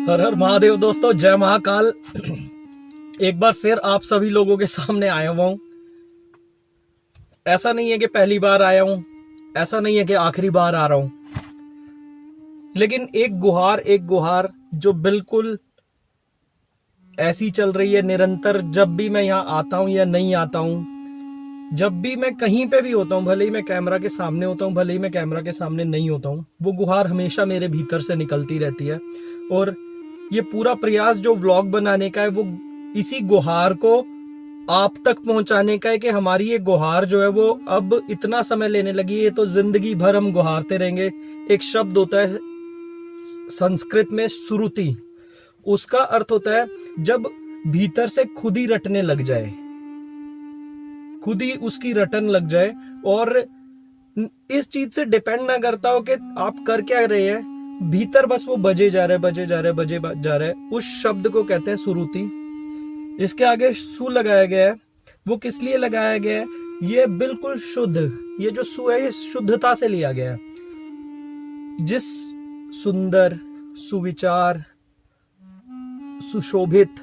हर हर महादेव दोस्तों, जय महाकाल। एक बार फिर आप सभी लोगों के सामने आया हुआ हूं। ऐसा नहीं है कि पहली बार आया हूं, ऐसा नहीं है कि आखिरी बार आ रहा हूं, लेकिन एक गुहार जो बिल्कुल ऐसी चल रही है निरंतर। जब भी मैं यहाँ आता हूं या नहीं आता हूं, जब भी मैं कहीं पे भी होता हूं, भले ही मैं कैमरा के सामने होता हूं, भले ही मैं कैमरा के सामने नहीं होता हूं, वो गुहार हमेशा मेरे भीतर से निकलती रहती है। और ये पूरा प्रयास जो व्लॉग बनाने का है, वो इसी गुहार को आप तक पहुंचाने का है कि हमारी ये गुहार जो है वो अब इतना समय लेने लगी है, तो जिंदगी भर हम गुहारते रहेंगे। एक शब्द होता है संस्कृत में सुरुति, उसका अर्थ होता है जब भीतर से खुद ही रटने लग जाए, खुद ही उसकी रटन लग जाए, और इस चीज से डिपेंड ना करता हो कि आप कर क्या रहे हैं, भीतर बस वो बजे जा रहे हैं। उस शब्द को कहते हैं सुरुति। इसके आगे सु लगाया गया है। वो किस लिए लगाया गया है? ये बिल्कुल शुद्ध, ये जो सु है ये शुद्धता से लिया गया है। जिस सुंदर, सुविचार, सुशोभित,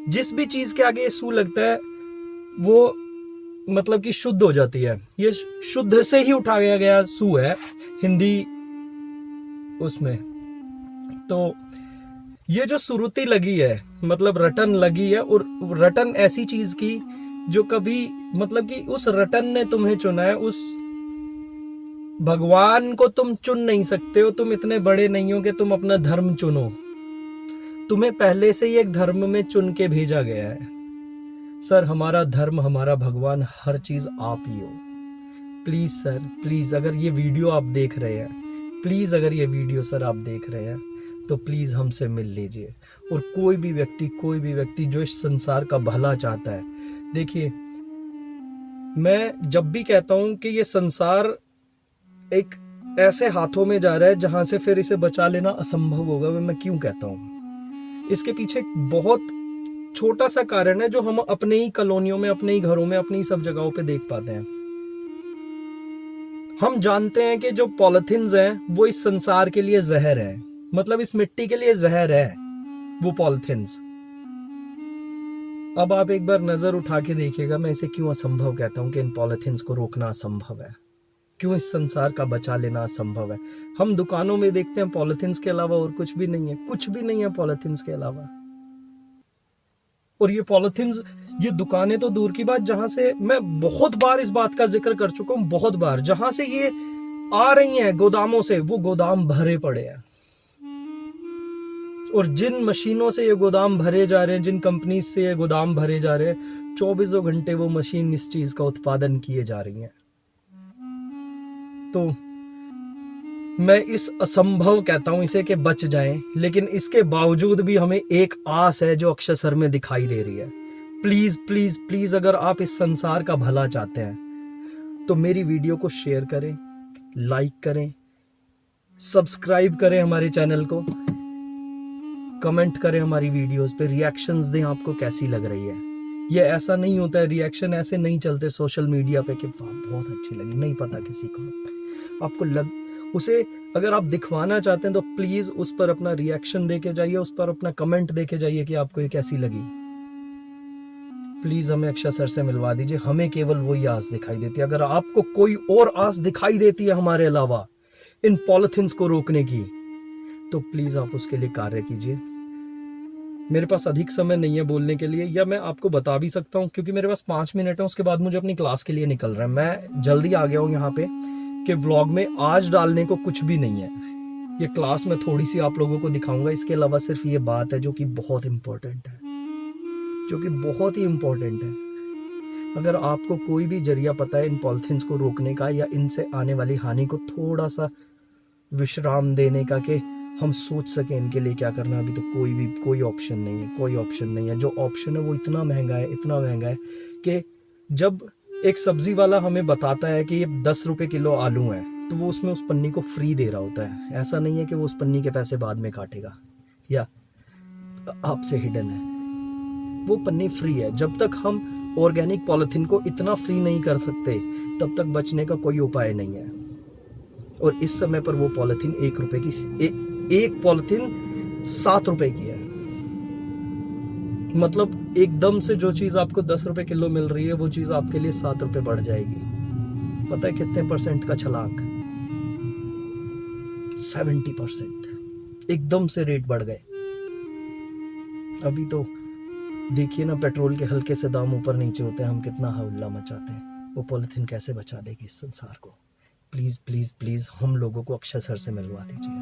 जिस भी चीज के आगे ये सु लगता है वो मतलब कि शुद्ध हो जाती है। ये शुद्ध से ही उठाया गया सु है हिंदी उसमें। तो ये जो सुरुति लगी है, मतलब रटन लगी है, और रटन ऐसी चीज की जो कभी मतलब कि उस रटन ने तुम्हें चुना है। उस भगवान को तुम चुन नहीं सकते हो, तुम इतने बड़े नहीं हो कि तुम अपना धर्म चुनो। तुम्हें पहले से ही एक धर्म में चुन के भेजा गया है। सर, हमारा धर्म, हमारा भगवान, हर चीज आप ही हो। प्लीज सर, प्लीज, अगर ये वीडियो आप देख रहे हैं, प्लीज अगर ये वीडियो सर आप देख रहे हैं, तो प्लीज हमसे मिल लीजिए। और कोई भी व्यक्ति जो इस संसार का भला चाहता है, देखिए, मैं जब भी कहता हूं कि ये संसार एक ऐसे हाथों में जा रहा है जहां से फिर इसे बचा लेना असंभव होगा, मैं क्यों कहता हूं? इसके पीछे एक बहुत छोटा सा कारण है जो हम अपने ही कॉलोनियों में, अपने ही घरों में, अपनी ही सब जगहों पे देख पाते हैं। हम जानते हैं कि जो पॉलिथीन्स हैं वो इस संसार के लिए जहर है, मतलब इस मिट्टी के लिए जहर है वो पॉलिथीन्स। अब आप एक बार नजर उठा के देखिएगा, मैं इसे क्यों असंभव कहता हूं कि इन पॉलिथीन्स को रोकना असंभव है, क्यों इस संसार का बचा लेना असंभव है। हम दुकानों में देखते हैं पॉलिथीन्स के अलावा और कुछ भी नहीं है, कुछ भी नहीं है पॉलिथीन्स के अलावा। और ये पॉलिथीन्स, ये दुकानें तो दूर की बात, जहां से मैं बहुत बार इस बात का जिक्र कर चुका हूं, बहुत बार, जहां से ये आ रही हैं गोदामों से, वो गोदाम भरे पड़े हैं। और जिन मशीनों से ये गोदाम भरे जा रहे हैं, जिन कंपनी से ये गोदाम भरे जा रहे हैं, 24 घंटे वो मशीन इस चीज का उत्पादन किए जा रही हैं। तो मैं इस असंभव कहता हूं इसे कि बच जाएं, लेकिन इसके बावजूद भी हमें एक आस है जो अक्षर में दिखाई दे रही है। प्लीज प्लीज प्लीज, अगर आप इस संसार का भला चाहते हैं तो मेरी वीडियो को शेयर करें, लाइक करें, सब्सक्राइब करें हमारे चैनल को, कमेंट करें हमारी वीडियोस पे, रिएक्शंस दें आपको कैसी लग रही है। ये ऐसा नहीं होता है, रिएक्शन ऐसे नहीं चलते सोशल मीडिया पे कि वाह बहुत अच्छी लगी, नहीं पता किसी को। आपको उसे अगर आप दिखवाना चाहते हैं तो प्लीज उस पर अपना रिएक्शन देके जाइए, उस पर अपना कमेंट देके जाइए कि आपको ये कैसी लगी। प्लीज हमें अक्षय सर से मिलवा दीजिए, हमें केवल वही आस दिखाई देती है। अगर आपको कोई और आस दिखाई देती है हमारे अलावा इन पॉलिथीन्स को रोकने की, तो प्लीज आप उसके लिए कार्य कीजिए। मेरे पास अधिक समय नहीं है बोलने के लिए, या मैं आपको बता भी सकता हूँ क्योंकि मेरे पास 5 मिनट है, उसके बाद मुझे अपनी क्लास के लिए निकल रहा है। मैं जल्दी आ गया हूँ यहाँ पे कि व्लॉग में आज डालने को कुछ भी नहीं है। ये क्लास में थोड़ी सी आप लोगों को दिखाऊंगा, इसके अलावा सिर्फ ये बात है जो कि बहुत इंपॉर्टेंट है, जो कि बहुत ही इंपॉर्टेंट है। अगर आपको कोई भी जरिया पता है इन पॉलिथीन्स को रोकने का, या इनसे आने वाली हानि को थोड़ा सा विश्राम देने का, कि हम सोच सकें इनके लिए क्या करना, अभी तो कोई ऑप्शन नहीं है। जो ऑप्शन है वो इतना महंगा है कि जब एक सब्जी वाला हमें बताता है कि ये 10 रुपए किलो आलू है, तो वो उसमें उस पन्नी को फ्री दे रहा होता है। ऐसा नहीं है कि वो उस पन्नी के पैसे बाद में काटेगा या आपसे हिडन है, वो पन्नी फ्री है। जब तक हम ऑर्गेनिक पॉलिथीन को इतना फ्री नहीं कर सकते, तब तक बचने का कोई उपाय नहीं है। और इस समय पर वो पॉलिथीन 1 रुपए की एक पॉलिथीन 7 रुपए की है। मतलब एकदम से जो चीज आपको 10 रुपए किलो मिल रही है वो चीज आपके लिए 7 रुपए बढ़ जाएगी। पता है कितने % का छलांग? 70%। एकदम से रेट बढ़ गए। अभी तो देखिए ना, पेट्रोल के हल्के से दाम ऊपर नीचे होते हैं, हम कितना हल्ला मचाते हैं। वो पॉलिथीन कैसे बचा देगी इस संसार को? प्लीज प्लीज प्लीज हम लोगों को अक्षय सर से मिलवा दीजिए,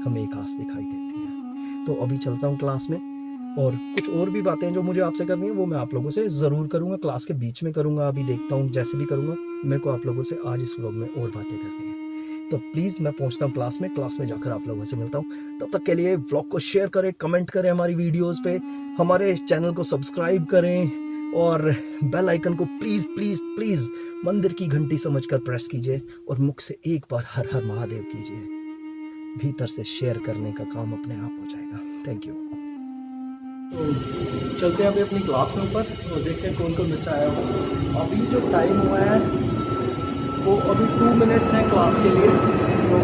हमें एक आस दिखाई देती है। तो अभी चलता हूँ क्लास में, और कुछ और भी बातें जो मुझे आपसे करनी है वो मैं आप लोगों से जरूर करूंगा, क्लास के बीच में करूंगा। अभी देखता हूँ, जैसे भी करूंगा मेरे को आप लोगों से आज इस व्लॉग में और बातें करनी है। तो प्लीज मैं पहुंचता हूँ क्लास में जाकर आप लोगों से मिलता हूँ। तब तक के लिए व्लॉग को शेयर करें, कमेंट करें हमारी वीडियोस पे, हमारे चैनल को सब्सक्राइब करें, और बेल आइकन को प्लीज प्लीज प्लीज मंदिर की घंटी समझकर प्रेस कीजिए, और मुख से एक बार हर हर महादेव कीजिए। भीतर से शेयर करने का काम अपने आप हो जाएगा। Thank you. तो चलते हैं अभी अपनी क्लास में ऊपर और देखते हैं कौन कौन बच्चा आया हो। अभी जो टाइम हुआ है वो अभी 2 मिनट्स हैं क्लास के लिए, तो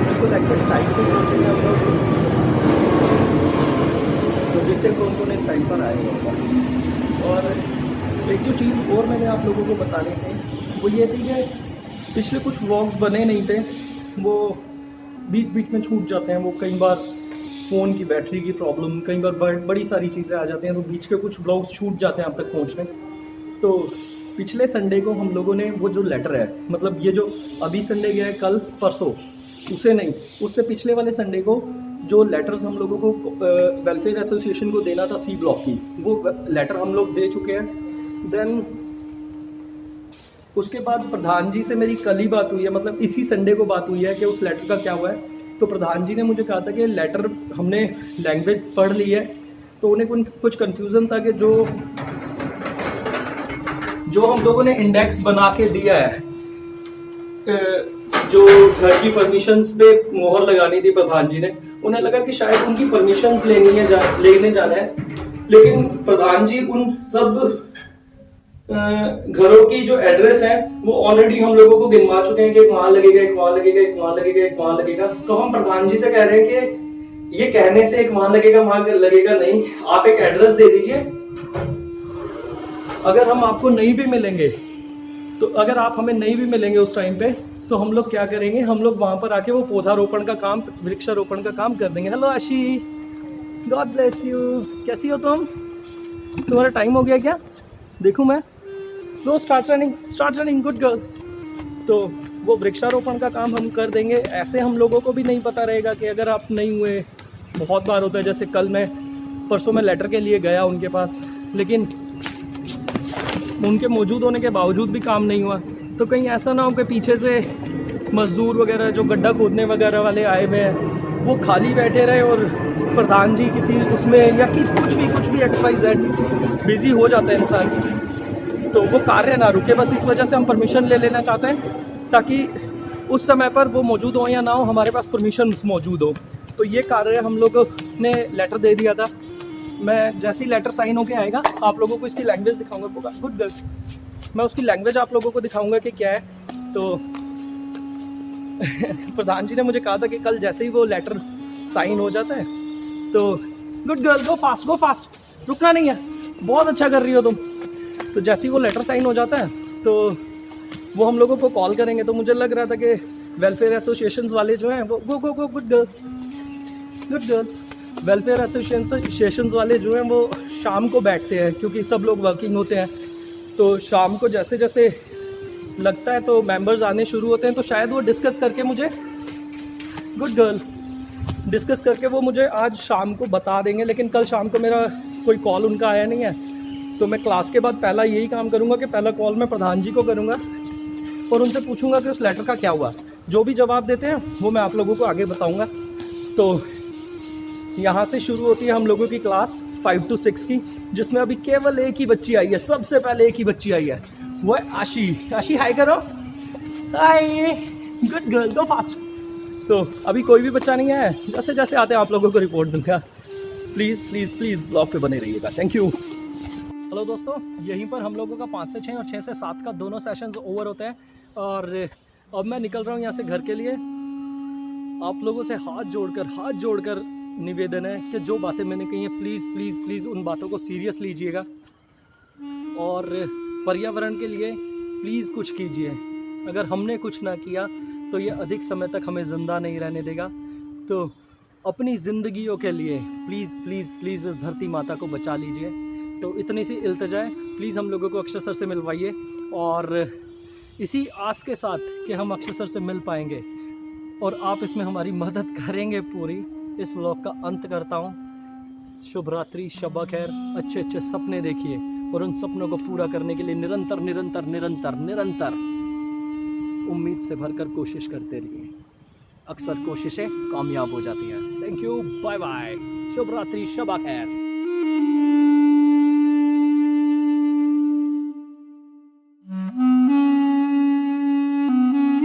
बिल्कुल एग्जैक्ट टाइम पे पहुँचेंगे हम लोग। तो देखते हैं कौन कौन इस टाइम पर आए होगा। और एक जो चीज़ और मैंने आप लोगों को बतानी थी वो ये थी कि पिछले कुछ व्लॉग्स बने नहीं थे, वो बीच बीच में छूट जाते हैं। वो कई बार फ़ोन की बैटरी की प्रॉब्लम, कई बार बड़ी सारी चीज़ें आ जाती हैं, तो बीच के कुछ ब्लॉग्स छूट जाते हैं आप तक पहुंचने। तो पिछले संडे को हम लोगों ने वो जो लेटर है, मतलब ये जो अभी संडे गया है कल परसों, उसे नहीं, उससे पिछले वाले संडे को जो लेटर्स हम लोगों को वेलफेयर एसोसिएशन को देना था सी ब्लॉक की, वो लेटर हम लोग दे चुके हैं। देन उसके बाद प्रधान जी से मेरी कल ही बात हुई है, मतलब इसी संडे को बात हुई है कि उस लेटर का क्या हुआ है। तो प्रधान जी ने मुझे कहा था कि लेटर हमने लैंग्वेज पढ़ ली है, तो उन्हें कुछ कन्फ्यूज़न था कि जो हम लोगों ने इंडेक्स बना के दिया है, जो घर की परमिशंस पे मोहर लगानी थी प्रधान जी ने, उन्हें लगा कि शायद उनकी परमिशंस लेने जाना है। लेकिन प्रधान जी उन सब घरों की जो एड्रेस है वो ऑलरेडी हम लोगों को गिनवा चुके हैं कि एक वहां लगेगा, एक वहां लगेगा, एक वहां लगेगा, एक वहां लगेगा। तो हम प्रधान जी से कह रहे हैं कि ये कहने से एक वहां लगेगा वहां लगेगा नहीं, आप एक एड्रेस दे दीजिए। अगर हम आपको नहीं भी मिलेंगे, तो अगर आप हमें नहीं भी मिलेंगे उस टाइम पे, तो हम लोग क्या करेंगे, हम लोग वहां पर आके वो पौधारोपण का काम, वृक्षारोपण का काम कर देंगे। हेलो आशी, गॉड ब्लेस यू। कैसी हो तुम? तुम्हारा टाइम हो गया क्या? देखूं मैं? No, start running, good girl. तो वो वृक्षारोपण का काम हम कर देंगे। ऐसे हम लोगों को भी नहीं पता रहेगा कि अगर आप नहीं हुए, बहुत बार होता है, जैसे परसों मैं लेटर के लिए गया उनके पास, लेकिन उनके मौजूद होने के बावजूद भी काम नहीं हुआ। तो कहीं ऐसा ना हो कि पीछे से मजदूर वगैरह जो गड्ढा खोदने वगैरह वाले आए हुए हैं वो खाली बैठे रहे और प्रधान जी किसी उसमें या कुछ भी XYZ बिजी हो जाता है इंसान, तो वो कार्य ना रुके। बस इस वजह से हम परमिशन ले लेना चाहते हैं, ताकि उस समय पर वो मौजूद हो या ना हो, हमारे पास परमिशन मौजूद हो। तो ये कार्य हम लोगों ने लेटर दे दिया था। मैं जैसे ही लेटर साइन होके आएगा आप लोगों को इसकी लैंग्वेज दिखाऊंगा। गुड गर्ल, मैं उसकी लैंग्वेज आप लोगों को दिखाऊंगा कि क्या है। तो प्रधान जी ने मुझे कहा था कि कल जैसे ही वो लेटर साइन हो जाता है तो गुड गर्ल, गो फास्ट, रुकना नहीं है, बहुत अच्छा कर रही हो तुम। तो जैसे ही वो लेटर साइन हो जाता है तो वो हम लोगों को कॉल करेंगे। तो मुझे लग रहा था कि वेलफेयर एसोसिएशंस वाले जो हैं वो go good girl, welfare associations वाले जो हैं वो शाम को बैठते हैं, क्योंकि सब लोग वर्किंग होते हैं। तो शाम को जैसे जैसे लगता है तो मेंबर्स आने शुरू होते हैं, तो शायद वो डिस्कस करके मुझे वो मुझे आज शाम को बता देंगे। लेकिन कल शाम को मेरा कोई कॉल उनका आया नहीं है, तो मैं क्लास के बाद पहला यही काम करूंगा कि पहला कॉल मैं प्रधान जी को करूंगा और उनसे पूछूंगा कि उस लेटर का क्या हुआ। जो भी जवाब देते हैं वो मैं आप लोगों को आगे बताऊंगा। तो यहाँ से शुरू होती है हम लोगों की क्लास 5 to 6 की, जिसमें अभी केवल एक ही बच्ची आई है। सबसे पहले एक ही बच्ची आई है, वो है आशी। हाय करो, हाय, गुड गर्ल, गो फास्ट। तो अभी कोई भी बच्चा नहीं है, जैसे जैसे आते हैं आप लोगों को रिपोर्ट दूंगा। प्लीज़ ब्लॉग पे बने रहिएगा। Thank you. हेलो दोस्तों, यहीं पर हम लोगों का 5 से 6 और 6 से 7 का दोनों सेशंस ओवर होते हैं और अब मैं निकल रहा हूँ यहाँ से घर के लिए। आप लोगों से हाथ जोड़कर निवेदन है कि जो बातें मैंने कही हैं प्लीज़ प्लीज़ प्लीज़ उन बातों को सीरियस लीजिएगा और पर्यावरण के लिए प्लीज़ कुछ कीजिए। अगर हमने कुछ ना किया तो ये अधिक समय तक हमें ज़िंदा नहीं रहने देगा। तो अपनी ज़िंदगियों के लिए प्लीज़ प्लीज़ प्लीज़ इस धरती माता को बचा लीजिए। तो इतनी सी इल्तिजा है, प्लीज़ हम लोगों को अक्षय सर से मिलवाइए। और इसी आस के साथ कि हम अक्षय सर से मिल पाएंगे और आप इसमें हमारी मदद करेंगे पूरी, इस व्लॉग का अंत करता हूँ। शुभ रात्रि, शब खैर, अच्छे अच्छे सपने देखिए और उन सपनों को पूरा करने के लिए निरंतर निरंतर निरंतर निरंतर उम्मीद से भरकर कोशिश करते रहिए। अक्सर कोशिशें कामयाब हो जाती हैं। थैंक यू, बाय बाय, शुभ रात्रि, शब खैर।